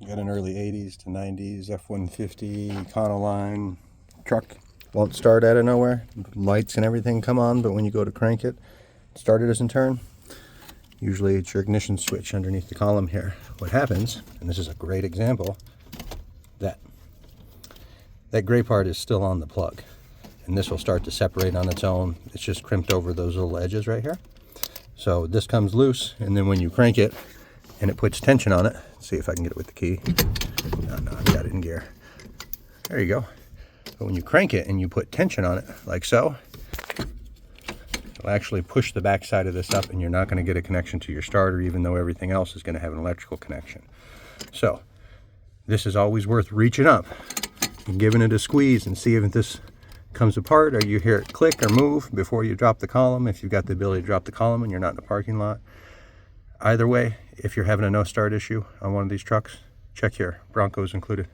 You got an early 80s to 90s F-150 Econoline truck. Won't start out of nowhere. Lights and everything come on, but when you go to crank it, starter doesn't turn. Usually it's your ignition switch underneath the column here. What happens, and this is a great example, that gray part is still on the plug. And this will start to separate on its own. It's just crimped over those little edges right here. So this comes loose, and then when you crank it and it puts tension on it, see if I can get it with the key. No, I've got it in gear. There you go. But when you crank it and you put tension on it, like so, it'll actually push the back side of this up, and you're not going to get a connection to your starter, even though everything else is going to have an electrical connection. So this is always worth reaching up and giving it a squeeze and see if this comes apart, or you hear it click or move before you drop the column, if you've got the ability to drop the column and you're not in a parking lot. Either way, if you're having a no start issue on one of these trucks, check here, Broncos included.